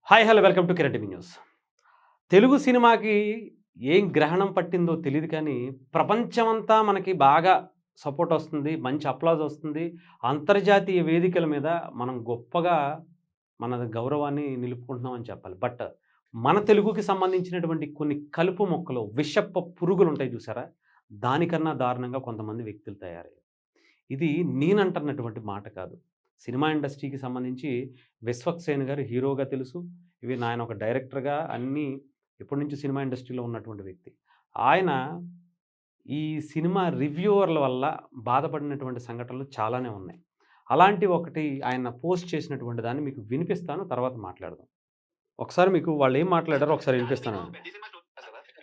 Hi hello welcome to Kiran TV news. Telugu సినిమాకి ఏం గ్రహణం పట్టిందో తెలీదు కానీ, ప్రపంచమంతా మనకి బాగా సపోర్ట్ వస్తుంది. మంచి అప్లాజ్ వస్తుంది. అంతర్జాతీయ వేదికల మీద మనం గొప్పగా మన గౌరవాన్ని నిలుపుకుంటున్నామని చెప్పాలి. బట్ మన తెలుగుకి సంబంధించినటువంటి కొన్ని కలుపు మొక్కలు, విషపు పురుగులుంటాయి చూసారా? దానికన్నా దారుణంగా కొంతమంది వ్యక్తులు తయారయ్యారు. ఇది నేనంటున్నటువంటి మాట కాదు. సినిమా ఇండస్ట్రీకి సంబంధించి 'విశ్వక్సేన్' గారు హీరోగా తెలుసు. ఆయన ఒక డైరెక్టర్‌గా అన్నీ ఎప్పటినుంచో సినిమా ఇండస్ట్రీలో ఉన్నటువంటి వ్యక్తి. ఆయన ఈ సినిమా రివ్యూవర్ల వల్ల బాధపడినటువంటి సంఘటనలు చాలానే ఉన్నాయి. అలాంటి ఒకటి ఆయన పోస్ట్ చేసినటువంటి దాన్ని మీకు వినిపిస్తాను. తర్వాత మాట్లాడదాం. ఒకసారి మీకు వాళ్ళేం మాట్లాడారో ఒకసారి వినిపిస్తానండి.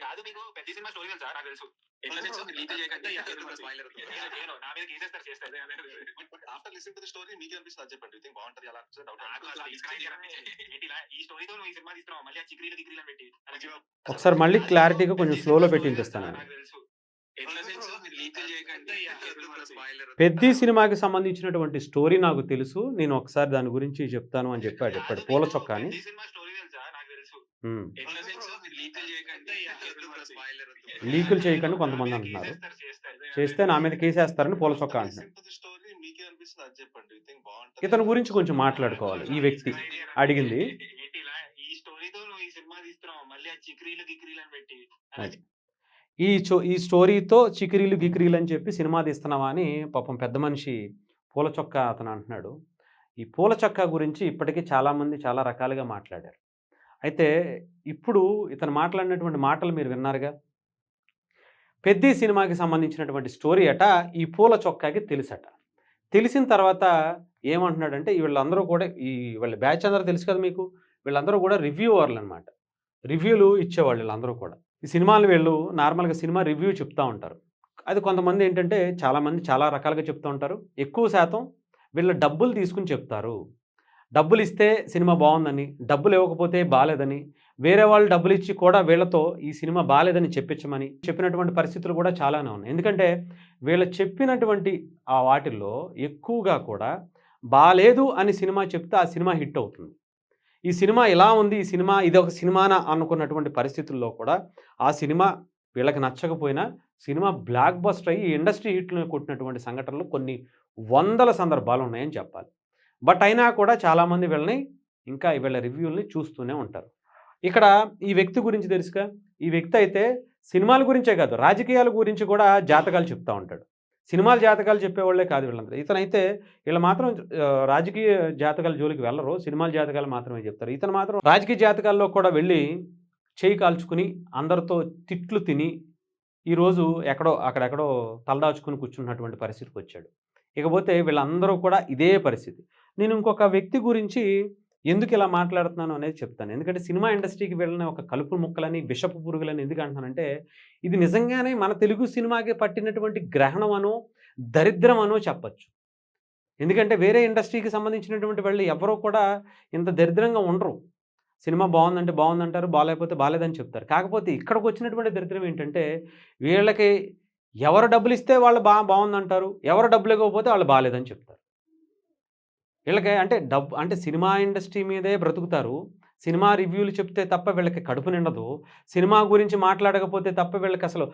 కాదు మీకు పెద్ద సినిమా స్టోరీ తెలుసా? నాకు తెలుసు. ఎట్లా తెలుసు? మీరు లీక్ చేయకండి. స్పాయిలర్ నేను నా మీద కేసేస్తారు చేస్తారు. But after listening to the story మీకే అనిపిస్తది అది చెప్పండి. యూ థింక్ బాగుంటది అలా అనిపిస్తది డౌట్. నాకు అసలు ఏంటి ఇలా ఈ స్టోరీతో నువ్వు ఈ సినిమా తీస్తున్నావు మళ్ళీ ఆ చిక్రీలు గిక్రీలు అని పెట్టి ఒకసారి మళ్ళీ క్లారిటీగా కొంచెం స్లోలో పెట్టి వినిపిస్తానండి. నాకు తెలుసు. ఎట్లా తెలుసు? మీరు లీక్ చేయకండి. స్పాయిలర్ 'పెద్ది' సినిమాకి సంబంధించినటువంటి స్టోరీ నాకు తెలుసు. నేను ఒకసారి దాని గురించి చెప్తాను అని చెప్పాడు. పూల చొక్కా అని. పెద్ద సినిమా స్టోరీ తెలుసా? నాకు తెలుసు. హ్మ్. ఎట్లా తెలుసు? మీరు లీక్ చేయకండి. స్పాయిలర్ లీకులు చేయకండి కొంతమంది అంటున్నారు. చేస్తే నా మీద కేసేస్తారని పూల చొక్కా అంటున్నాడు. మీకే అనిపిస్తది అది చెప్పండి. యూ థింక్ ఇతని బాగుంటది. గురించి కొంచెం మాట్లాడుకోవాలి. ఈ వ్యక్తి అడిగింది. ఏంటి ఇలా ఈ స్టోరీతో నువ్వు ఈ సినిమా తీస్తున్నావు మళ్ళీ ఆ చిక్రీలు గిక్రీలు అని పెట్టి అది. ఈ స్టోరీతో చికిరీలు, గికిరీలు అని చెప్పి సినిమా తీస్తున్నావా అని పాపం పెద్ద మనిషి పూల చొక్కా అతను అంటున్నాడు. ఈ పూల చొక్కా గురించి ఇప్పటికే చాలామంది చాలా రకాలుగా మాట్లాడారు. అయితే ఇప్పుడు ఇతను మాట్లాడినటువంటి మాటలు మీరు విన్నారుగా. 'పెద్ది' సినిమాకి సంబంధించినటువంటి స్టోరీ అట ఈ పూల చొక్కాకి తెలుసట. తెలిసిన తర్వాత ఏమంటున్నాడంటే వీళ్ళందరూ కూడా వీళ్ళ బ్యాచ్ అందరూ తెలుసు కదా మీకు. వీళ్ళందరూ కూడా రివ్యూవర్లనమాట. రివ్యూలు ఇచ్చేవాళ్ళు వీళ్ళందరూ కూడా. ఈ సినిమాలు వీళ్ళు నార్మల్‌గా సినిమా రివ్యూ చెప్తా ఉంటారు. అది కొంతమంది ఏంటంటే చాలామంది చాలా రకాలుగా చెప్తూ ఉంటారు. ఎక్కువ శాతం వీళ్ళు డబ్బులు తీసుకొని చెప్తారు. డబ్బులిస్తే సినిమా బావుందని, డబ్బులివ్వకపోతే బాలేదని, వేరే వాళ్ళు డబ్బులిచ్చి కూడా వీళ్ళతో ఈ సినిమా బాలేదని చెప్పించమని చెప్పినటువంటి పరిస్థితులు కూడా చాలానే ఉన్నాయి. ఎందుకంటే వీళ్ళు చెప్పినటువంటి ఆ వాటిల్లో ఎక్కువగా కూడా బాలేదు అని సినిమా చెప్తే ఆ సినిమా హిట్ అవుతుంది. ఈ సినిమా ఇలా ఉంది, ఈ సినిమా ఇదొక సినిమానా అనుకున్నటువంటి పరిస్థితుల్లో కూడా ఆ సినిమా వీళ్ళకి నచ్చకపోయినా సినిమా బ్లాక్ బస్టర్ అయ్యి ఇండస్ట్రీ హిట్‌లు కొట్టినటువంటి సంఘటనలు కొన్ని వందల సందర్భాలున్నాయని చెప్పాలి. బట్ అయినా కూడా చాలామంది ఇంకా వీళ్ళ రివ్యూల్ని చూస్తూనే ఉంటారు. ఇక్కడ ఈ వ్యక్తి గురించి తెలుసుగా. ఈ వ్యక్తి అయితే సినిమాల గురించే కాదు, రాజకీయాల గురించి కూడా జాతకాలు చెప్తా ఉంటాడు. సినిమాల జాతకాలు చెప్పేవాళ్ళే కాదు వీళ్ళందరూ. ఇతనైతే వీళ్ళు మాత్రం రాజకీయ జాతకాల జోలికి వెళ్లరు. సినిమాల జాతకాలు మాత్రమే చెప్తారు. ఇతను మాత్రం రాజకీయ జాతకాల్లో కూడా వెళ్లి చేయి కాల్చుకుని, అందరితో తిట్లు తిని, ఈరోజు అక్కడెక్కడో తలదాచుకొని కూర్చున్నటువంటి పరిస్థితికొచ్చాడు. ఇకపోతే వీళ్ళందరూ కూడా ఇదే పరిస్థితి. నేను ఇంకొక వ్యక్తి గురించి ఎందుకిలా మాట్లాడుతున్నాను అనేది చెప్తాను. ఎందుకంటే సినిమా ఇండస్ట్రీకి వీళ్ళని ఒక కలుపు ముక్కలని, విషపు పురుగులని ఎందుకు అంటున్నానంటే, ఇది నిజంగానే మన తెలుగు సినిమాకి పట్టినటువంటి గ్రహణమనో, దరిద్రమనో చెప్పొచ్చు. ఎందుకంటే వేరే ఇండస్ట్రీకి సంబంధించినటువంటి వాళ్ళు ఎవరు కూడా ఇంత దరిద్రంగా ఉండరు. సినిమా బావుందంటే బావుందంటారు, బాలేకపోతే బాలేదని చెప్తారు. కాకపోతే ఇక్కడికొచ్చినటువంటి దరిద్రం ఏంటంటే, వీళ్ళకి ఎవరు డబ్బులిస్తే వాళ్ళు బావుందంటారు. ఎవరు డబ్బులివ్వకపోతే వాళ్ళు బాలేదని చెప్తారు. వీళ్ళకి అంటే సినిమా ఇండస్ట్రీ మీదే బ్రతుకుతారు. సినిమా రివ్యూలు చెప్తే తప్ప వీళ్ళకి కడుపు నిండదు. సినిమా గురించి మాట్లాడకపోతే తప్ప వీళ్ళకసలు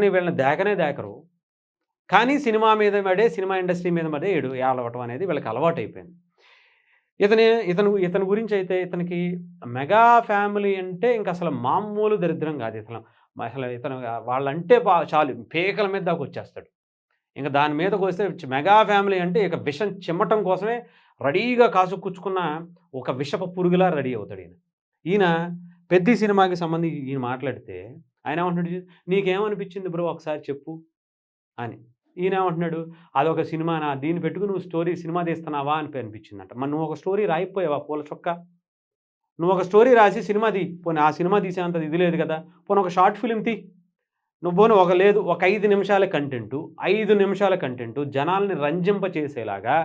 వీళ్ళని దేకనే దేకరు. కానీ సినిమా ఇండస్ట్రీ మీద పడే ఏడవటం అనేది వీళ్ళకి అలవాటైపోయింది. ఇతని గురించైతే ఇతనికి మెగా ఫ్యామిలీ అంటే ఇంకసలు మామూలు దరిద్రం గాదు ఇతను. ఇతను వాళ్ళంటే చాలు పీకల మీద దాకొచ్చేస్తాడు. ఇంక దాని మీదకొస్తే మెగా ఫ్యామిలీ అంటే ఇక విషం చిమ్మటం కోసమే రెడీగా కాసుకూర్చుకున్న ఒక విషపు పురుగులా రెడీ అవుతాడు ఈయన. ఈయన 'పెద్ది' సినిమాకి సంబంధించి ఈయన మాట్లాడితే ఆయనేమంటున్నాడు, "నీకేమనిపించింది బ్రో ఒకసారి చెప్పు" అని. ఈయనేమంటున్నాడు, "అదొక సినిమానా? దీన్ని పెట్టుకొని నువ్వు సినిమా తీస్తున్నావా" అని అనిపించిందంట. మరి నువ్వొక స్టోరీ రాయకపోయావా పూల చొక్కా? నువ్వొక స్టోరీ రాసి సినిమా తీ. పోనీ ఆ సినిమా తీసేంత ఇది లేదు కదా! పోనీ ఒక షార్ట్ ఫిల్మ్ తీ. నువ్వును ఒక 5 నిమిషాల కంటెంటు, 5 నిమిషాల కంటెంటు జనాల్ని రంజింపచేసేలాగా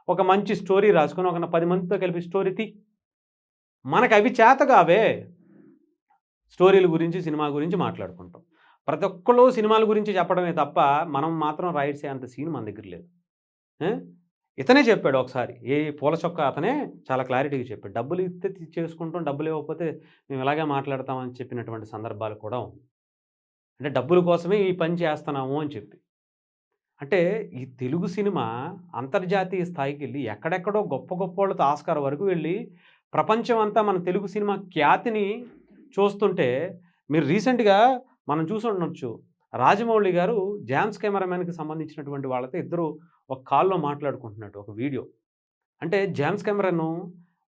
ఒక మంచి స్టోరీ రాసుకొని ఒక 10 మందితో కలిపి స్టోరీ తీ. మనకవి చేతగావే. స్టోరీల గురించి, సినిమా గురించి మాట్లాడుకుంటాం. ప్రతి ఒక్కళ్ళు సినిమాల గురించి చెప్పడమే తప్ప, మనం మాత్రం రాసేంత సీన్ మన దగ్గర లేదు. ఆ! ఇతనే చెప్పాడు ఒకసారి. పూల చొక్కా అతనే చాలా క్లారిటీగా చెప్పాడు. డబ్బులు ఇత్తే చేసుకుంటాం, డబ్బులు ఇవ్వకపోతే మేము ఇలాగే మాట్లాడతాం అని చెప్పినటువంటి సందర్భాలు కూడా ఉన్నాయి. అంటే డబ్బుల కోసమే ఈ పని చేస్తున్నాము అని చెప్పి. అంటే ఈ తెలుగు సినిమా అంతర్జాతీయ స్థాయికెళ్ళి ఎక్కడెక్కడో గొప్ప గొప్పోళ్ళతో ఆస్కార్ వరకు వెళ్ళి ప్రపంచం అంతా మన తెలుగు సినిమా ఖ్యాతిని చూస్తుంటే మీరు రీసెంట్‌గా మనం చూసుండొచ్చు. రాజమౌళి గారు జామ్స్ కెమెరామాన్‌కి సంబంధించినటువంటి వాళ్ళతో ఇద్దరు ఒక కాల్‌లో మాట్లాడుకుంటున్నట్టు ఒక వీడియో. అంటే జేమ్స్ కెమెరన్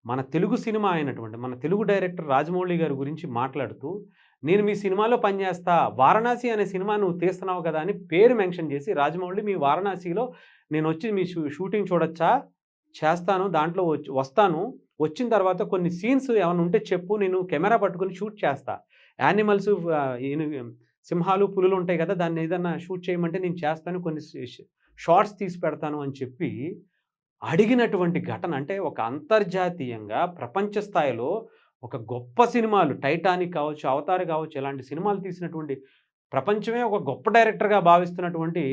మన తెలుగు సినిమా అయినటువంటి మన తెలుగు డైరెక్టర్ రాజమౌళి గారి గురించి మాట్లాడుతూ, "నేను మీ సినిమాలో పనిచేస్తా. 'వారణాసి' అనే సినిమా నువ్వు తీస్తున్నావు కదా!" అని పేరు మెన్షన్ చేసి, "రాజమౌళి మీ 'వారణాసిలో' నేనొచ్చి మీ షూటింగ్ చూడొచ్చా? చేస్తాను. దాంట్లో వస్తాను. వచ్చిన తర్వాత కొన్ని సీన్స్ ఏమన్నా ఉంటే చెప్పు. నేను కెమెరా పట్టుకొని షూట్ చేస్తా. యానిమల్స్ సింహాలు, పులులు ఉంటాయి కదా! దాన్ని ఏదన్నా షూట్ చేయమంటే నేను చేస్తాను. కొన్ని షార్ట్స్ తీసి పెడతాను" అని చెప్పి అడిగినటువంటి ఘటన. అంటే ఒక అంతర్జాతీయంగా ప్రపంచ స్థాయిలో ఒక గొప్ప సినిమాలు 'టైటానిక్' కావచ్చు, 'అవతార్' కావచ్చు ఇలాంటి సినిమాలు తీసినటువంటి ప్రపంచమే ఒక గొప్ప డైరెక్టర్‌గా భావిస్తున్నటువంటి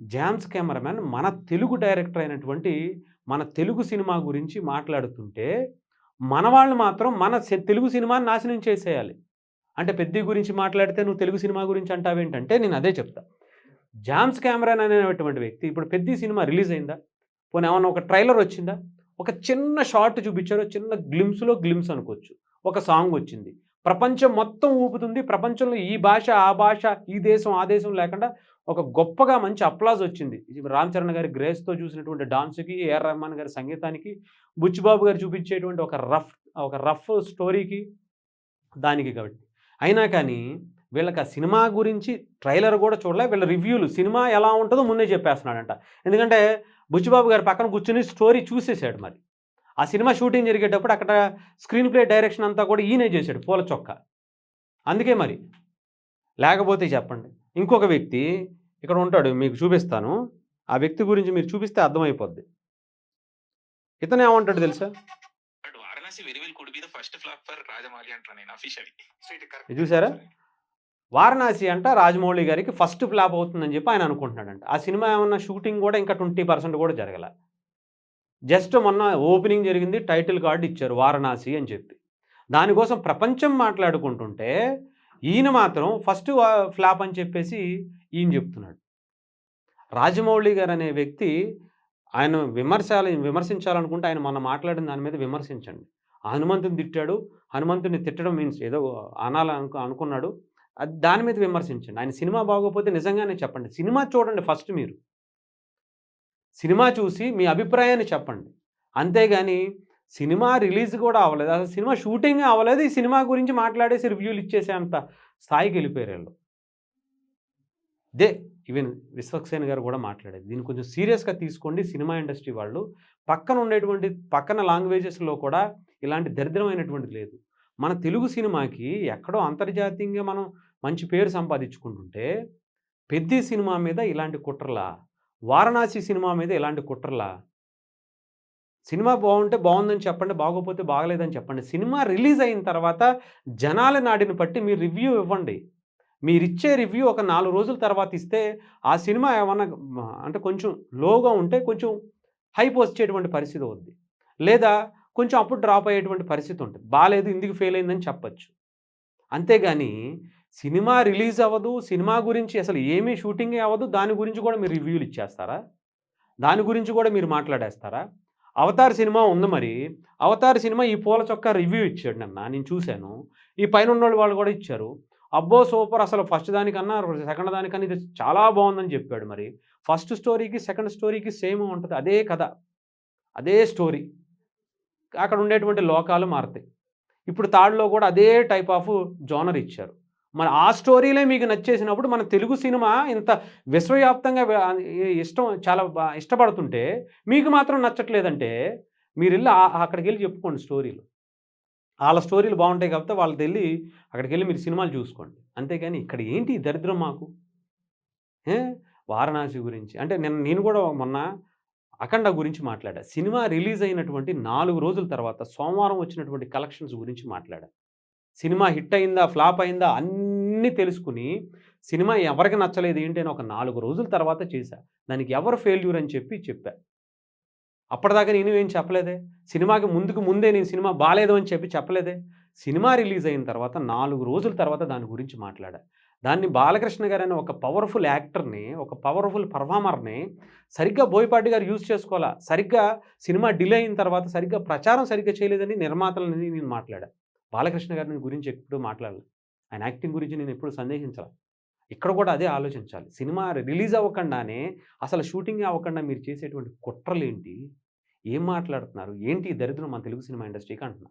జేమ్స్ కెమెరామన్ మన తెలుగు డైరెక్టర్ అయినటువంటి మన తెలుగు సినిమా గురించి మాట్లాడుతుంటే, మనవాళ్ళు మాత్రం మన తెలుగు సినిమాని నాశనం చేసేయాలి. అంటే 'పెద్ది' గురించి మాట్లాడితే నువ్వు తెలుగు సినిమా గురించి అంటావేంటంటే నేను అదే చెప్తా. జేమ్స్ కెమెరాన్ అనేటువంటి వ్యక్తి ఇప్పుడు 'పెద్ది' సినిమా రిలీజ్ అయిందా? పోనీ ఏమన్నా ఒక ట్రైలర్ వచ్చిందా? ఒక చిన్న షార్ట్ చూపిచ్చారు. చిన్న గ్లింప్స్‌లో గ్లింప్స్ అనుకోవచ్చు. ఒక సాంగ్ వచ్చింది. ప్రపంచం మొత్తం ఊపుతుంది. ప్రపంచంలో ఈ భాష, ఆ భాష, ఈ దేశం, ఆ దేశం లేకుండా ఒక గొప్పగా మంచి అప్లాజ్ వచ్చింది. ఇది 'రామ్ చరణ్' గారి 'గ్రేస్‌తో' చూసినటువంటి డాన్స్‌కి, 'ఏఆర్ రెహమాన్' గారి సంగీతానికి, 'బుచ్చిబాబు' గారు చూపించేటువంటి ఒక రఫ్ స్టోరీకి దానికి కాబట్టి. అయినా కానీ వీళ్ళకి ఆ సినిమా గురించి ట్రైలర్ గూడా చూడలే. వీళ్ళ రివ్యూలు సినిమా ఎలా ఉంటదో ముందే చెప్పేస్తున్నాడంట. ఎందుకంటే బుచ్చిబాబు గారు పక్కన కూర్చొని స్టోరీ చూసేసాడు మరి. ఆ సినిమా షూటింగ్ జరిగేటప్పుడు అక్కడ స్క్రీన్ ప్లే డైరెక్షన్ అంతా కూడా ఈయనే చేశాడు పూల చొక్కా. అందుకే మరి. లేకపోతే చెప్పండి. ఇంకొక వ్యక్తి ఇక్కడ ఉంటాడు మీకు చూపిస్తాను. ఆ వ్యక్తి గురించి మీరు చూపిస్తే అర్థమైపోద్ది. ఇతనేమంటాడో తెలుసా? But 'Varanasi' very well could be the first flop for Rajamouli అంటున్నా నేను అఫీషియల్లీ. ఇది చూసారా? 'వారణాసి' అంట రాజమౌళి గారికి ఫస్ట్ ఫ్లాప్ అవుతుందని చెప్పి ఆయన అనుకుంటున్నాడంట. ఆ సినిమా ఏమన్నా షూటింగ్ గూడా ఇంకా 20% కూడా జరగల. జస్ట్ మొన్న ఓపెనింగ్ జరిగింది. టైటిల్ కార్డ్ ఇచ్చారు 'వారణాసి' అని చెప్పి. దానికోసం ప్రపంచం మాట్లాడుకుంటుంటే, ఈయన మాత్రం ఫస్ట్ ఫ్లాప్ అని చెప్పేసి ఈయన చెప్తున్నాడు. రాజమౌళి గారనే వ్యక్తి ఆయన విమర్శించాలనుకుంటే ఆయన మొన్న మాట్లాడిన దాని మీద విమర్శించండి. హనుమంతుడిని తిట్టాడు. హనుమంతుడిని తిట్టడం మీన్స్ ఏదో అనుకున్నాడు. దాని మీద విమర్శించండి. ఆయన సినిమా బాగోకపోతే నిజంగానే చెప్పండి. సినిమా చూడండి ఫస్ట్ మీరు. సినిమా చూసి మీ అభిప్రాయాన్ని చెప్పండి. అంతేగాని సినిమా రిలీజ్ కూడా అవ్వలేదు. అసలు సినిమా షూటింగే అవ్వలేదు. ఈ సినిమా గురించి మాట్లాడేసి రివ్యూలు ఇచ్చేసేంత స్థాయికెళ్ళిపోయారీళ్ళు. ఈవెన్ విశ్వక్సేన్ గారు కూడా మాట్లాడేది. దీన్ని కొంచెం సీరియస్‌గా తీసుకోండి సినిమా ఇండస్ట్రీ వాళ్ళు. పక్కన లాంగ్వేజెస్‌లో కూడా ఇలాంటి దరిద్రమైనటువంటిది లేదు. మన తెలుగు సినిమాకి ఎక్కడో అంతర్జాతీయంగా మనం మంచి పేరు సంపాదించుకుంటుంటే, 'పెద్ది' సినిమా మీద ఇలాంటి కుట్రలా? 'వారణాసి' సినిమా మీద ఇలాంటి కుట్రలా? సినిమా బావుంటే బావుందని చెప్పండి. బాగోకపోతే బాగలేదని చెప్పండి. సినిమా రిలీజ్ అయిన తర్వాత జనాల నాడిని బట్టి మీరు రివ్యూ ఇవ్వండి. మీరిచ్చే రివ్యూ ఒక 4 రోజుల తర్వాత ఇస్తే, ఆ సినిమా ఏమన్నా అంటే కొంచెం లోగా ఉంటే కొంచెం హైప్ వచ్చేటువంటి పరిస్థితి అవుద్ది. లేదా కొంచెం అప్పుడు డ్రాప్ అయ్యేటువంటి పరిస్థితి ఉంటది. బాలేదు ఎందుకు ఫెయిల్ అయిందని చెప్పొచ్చు. అంతేగాని సినిమా రిలీజ్ అవ్వదు. సినిమా గురించి అసలు ఏమీ షూటింగే అవ్వదు. దాని గురించి కూడా మీరు రివ్యూలు ఇచ్చేస్తారా? దాని గురించి కూడా మీరు మాట్లాడేస్తారా? 'అవతార్' సినిమా ఉంది మరి. 'అవతార్' సినిమా ఈ పూల చొక్కా రివ్యూ ఇచ్చాడు నిన్న. నేను చూసాను. ఈ పైనున్నోళ్ళు వాళ్ళు కూడా ఇచ్చారు. అబ్బో! సూపర్ అసలు ఫస్ట్ దానికన్నా, సెకండ్ దానికన్నా ఇది చాలా బావుందని చెప్పాడు మరి. ఫస్ట్ స్టోరీకి, సెకండ్ స్టోరీకి సేమ్ ఉంటది. అదే కథ. అదే స్టోరీ. అక్కడ ఉండేటువంటి లోకాలు మారతాయి. ఇప్పుడు 'తాడులో' కూడా అదే టైప్ ఆఫ్ జోనర్ ఇచ్చారు. మరి ఆ స్టోరీలే మీకు నచ్చేసినప్పుడు మన తెలుగు సినిమా ఇంత విశ్వవ్యాప్తంగా చాలా ఇష్టపడుతుంటే మీకు మాత్రం నచ్చట్లేదంటే మీరెళ్లి అక్కడికెళ్లి చెప్పుకోండి స్టోరీలు. ఆళ్ళ స్టోరీలు బావుంటాయి కాబట్టి వాళ్ళదెళ్లి అక్కడికెళ్లి మీరు సినిమాలు చూసుకోండి. అంతేగాని ఇక్కడ ఏంటి ఈ దరిద్రం మాకు? ఏ 'వారణాసి' గురించి అంటే నేను కూడా మొన్న 'అఖండ' గురించి మాట్లాడా. సినిమా రిలీజ్ అయినటువంటి 4 రోజుల తర్వాత సోమవారం వచ్చినటువంటి కలెక్షన్స్ గురించి మాట్లాడా. సినిమా హిట్ అయిందా? ఫ్లాప్ అయిందా? అన్నీ తెలుసుకొని, సినిమా ఎవరికి నచ్చలేదు ఏంటి అని ఒక 4 రోజుల తర్వాత చేశా. దానికి ఎవరు ఫెయిల్యూర్ అని చెప్పా. అప్పటిదాకా నేను ఏం చెప్పలేదే. సినిమాకి ముందే నేను సినిమా బాలేదు అని చెప్పలేదే. సినిమా రిలీజ్ అయిన తర్వాత 4 రోజుల తర్వాత దాని గురించి మాట్లాడా. దాన్ని బాలకృష్ణ గారనే ఒక పవర్‌ఫుల్ యాక్టర్‌ని, ఒక పవర్‌ఫుల్ పెర్ఫార్మర్‌ని సరిగ్గా బోయపాటి గారు యూజ్ చేసుకోలా. సరిగ్గా సినిమా డిలే అయిన తర్వాత సరిగ్గా ప్రచారం సరిగ్గా చేయలేదని నిర్మాతలని నేను మాట్లాడా. బాలకృష్ణ గారిని గురించి ఎప్పుడు మాట్లాడలే. ఆయన యాక్టింగ్ గురించి నేను ఎప్పుడు సందేహించలా. ఇక్కడ కూడా అదే ఆలోచించాలి. సినిమా రిలీజ్ అవ్వకుండానే అసలు షూటింగే అవ్వకుండా మీరు చేసేటువంటి కుట్రలేంటి? ఏం మాట్లాడుతున్నారు? ఏంటి ఈ దరిద్రం మన తెలుగు సినిమా ఇండస్ట్రీకి అంటున్నా.